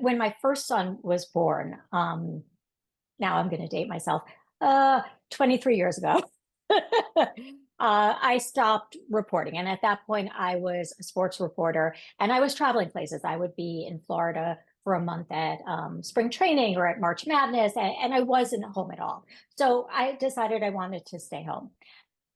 when my first son was born, now I'm going to date myself, 23 years ago, I stopped reporting. And at that point, I was a sports reporter and I was traveling places. I would be in Florida for a month at spring training or at March Madness, and I wasn't home at all. So I decided I wanted to stay home.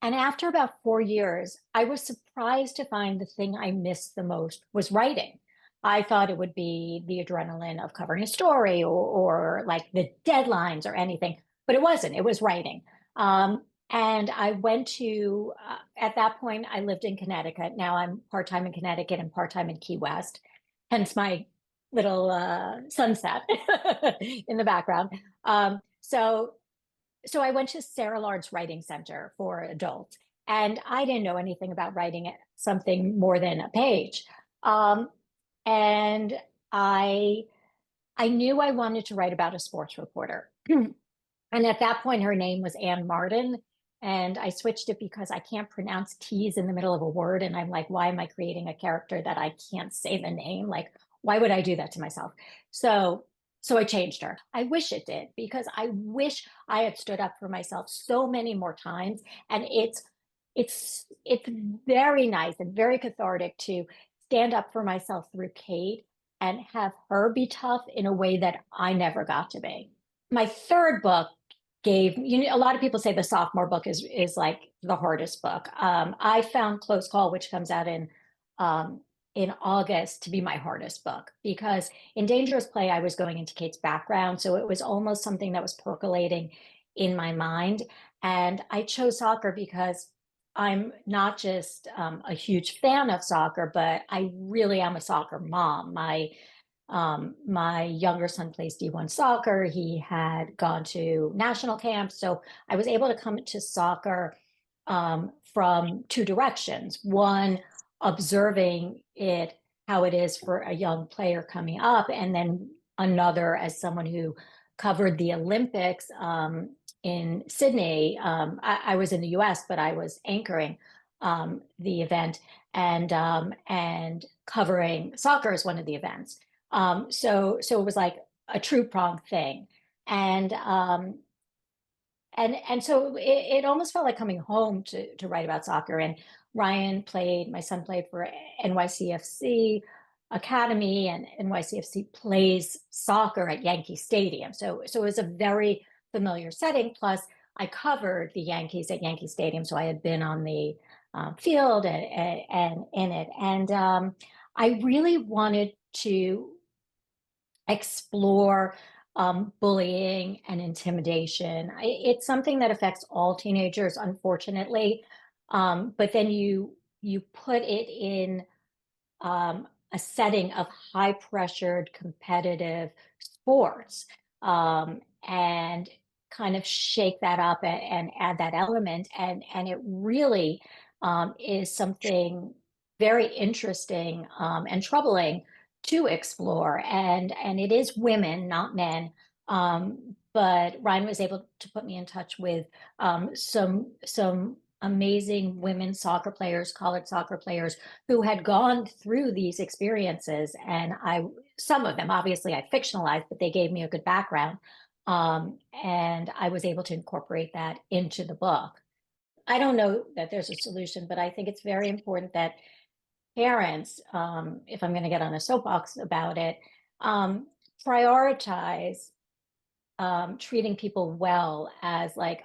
And after about 4 years, I was surprised to find the thing I missed the most was writing. I thought it would be the adrenaline of covering a story or like the deadlines or anything, but it wasn't. It was writing. And I went to, at that point, I lived in Connecticut. Now I'm part-time in Connecticut and part-time in Key West, hence my little sunset in the background. So I went to Sarah Lawrence Writing Center for adults, and I didn't know anything about writing something more than a page. Um, and I I knew I wanted to write about a sports reporter. And at that point, her name was Anne Martin. And I switched it because I can't pronounce T's in the middle of a word. And I'm like, why am I creating a character that I can't say the name? Like, why would I do that to myself? So, so I changed her. I wish it did because I wish I had stood up for myself so many more times. And it's very nice and very cathartic to stand up for myself through Kate and have her be tough in a way that I never got to be. My third book gave, a lot of people say the sophomore book is like the hardest book. I found Close Call, which comes out in August, to be my hardest book because in Dangerous Play I was going into Kate's background, so it was almost something that was percolating in my mind. And I chose soccer because I'm not just a huge fan of soccer, but I really am a soccer mom. My younger son plays D1 soccer. He had gone to national camp. So I was able to come to soccer from two directions. One, observing it, how it is for a young player coming up, and then another as someone who covered the Olympics in Sydney. I was in the US, but I was anchoring the event and covering soccer as one of the events. So it was like a true prong thing. And so it almost felt like coming home to write about soccer. And my son played for NYCFC Academy, and NYCFC plays soccer at Yankee Stadium. So it was a very familiar setting. Plus, I covered the Yankees at Yankee Stadium, so I had been on the field and in it. And I really wanted to explore bullying and intimidation. It's something that affects all teenagers, unfortunately. But then you put it in a setting of high pressured competitive sports and kind of shake that up and add that element. And it really is something very interesting and troubling to explore. And it is women, not men. But Ryan was able to put me in touch with some amazing women soccer players, college soccer players who had gone through these experiences. And some of them, obviously I fictionalized, but they gave me a good background. And I was able to incorporate that into the book. I don't know that there's a solution, but I think it's very important that parents, if I'm going to get on a soapbox about it, prioritize treating people well as like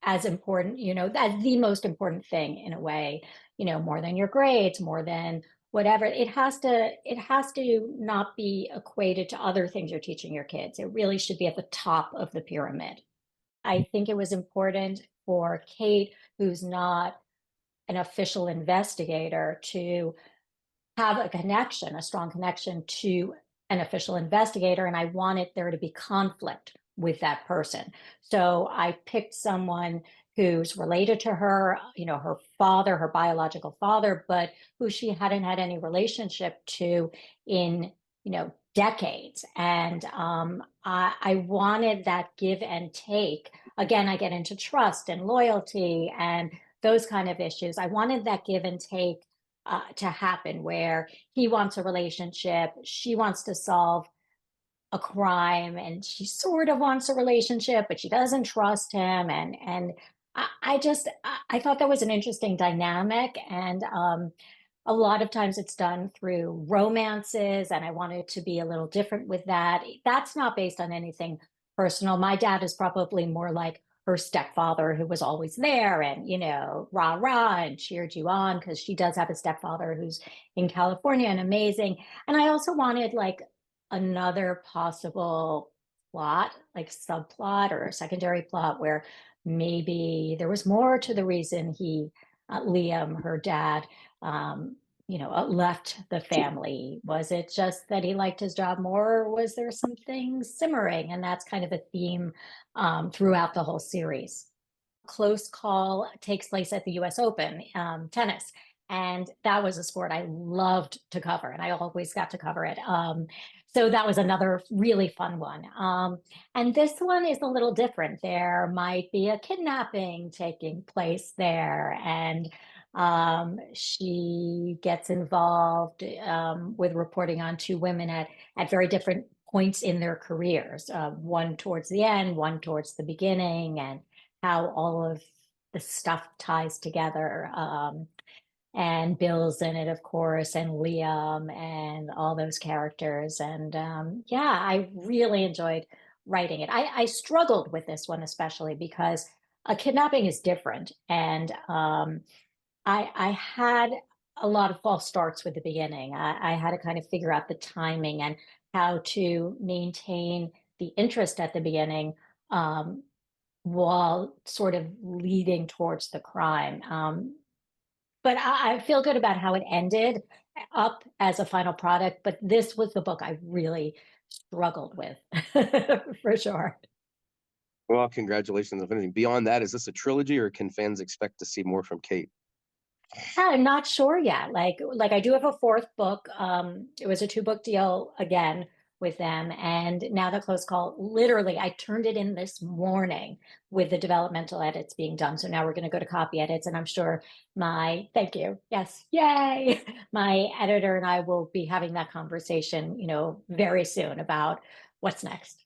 as important, as the most important thing in a way, more than your grades, more than whatever. It has to not be equated to other things you're teaching your kids. It really should be at the top of the pyramid. I think it was important for Kate, who's not an official investigator, to have a strong connection to an official investigator. And I wanted there to be conflict with that person. So I picked someone who's related to her, her father, her biological father, but who she hadn't had any relationship to in, decades. And I wanted that give and take. Again, I get into trust and loyalty and those kind of issues. I wanted that give and take to happen where he wants a relationship, she wants to solve a crime, and she sort of wants a relationship, but she doesn't trust him. And I thought that was an interesting dynamic. And a lot of times it's done through romances, and I wanted it to be a little different with that. That's not based on anything personal. My dad is probably more like her stepfather, who was always there and, rah rah and cheered you on, because she does have a stepfather who's in California and amazing. And I also wanted like another possible plot, like subplot or a secondary plot, where maybe there was more to the reason Liam, her dad, left the family. Was it just that he liked his job more, or was there something simmering? And that's kind of a theme throughout the whole series. Close Call takes place at the US Open, tennis. And that was a sport I loved to cover, and I always got to cover it. So that was another really fun one. And this one is a little different. There might be a kidnapping taking place there, and she gets involved with reporting on two women at very different points in their careers, one towards the end, one towards the beginning, and how all of the stuff ties together. And Bill's in it, of course, and Liam and all those characters. And yeah, I really enjoyed writing it. I struggled with this one, especially because a kidnapping is different. And I had a lot of false starts with the beginning. I had to kind of figure out the timing and how to maintain the interest at the beginning, while sort of leading towards the crime. But I feel good about how it ended up as a final product. But this was the book I really struggled with for sure. Well, congratulations on finishing. Beyond that, is this a trilogy, or can fans expect to see more from Kate? I'm not sure yet. Like I do have a fourth book. It was a two-book deal again with them. And now the Close Call, literally, I turned it in this morning with the developmental edits being done. So now we're going to go to copy edits. And I'm sure thank you. Yes. Yay. My editor and I will be having that conversation, very soon about what's next.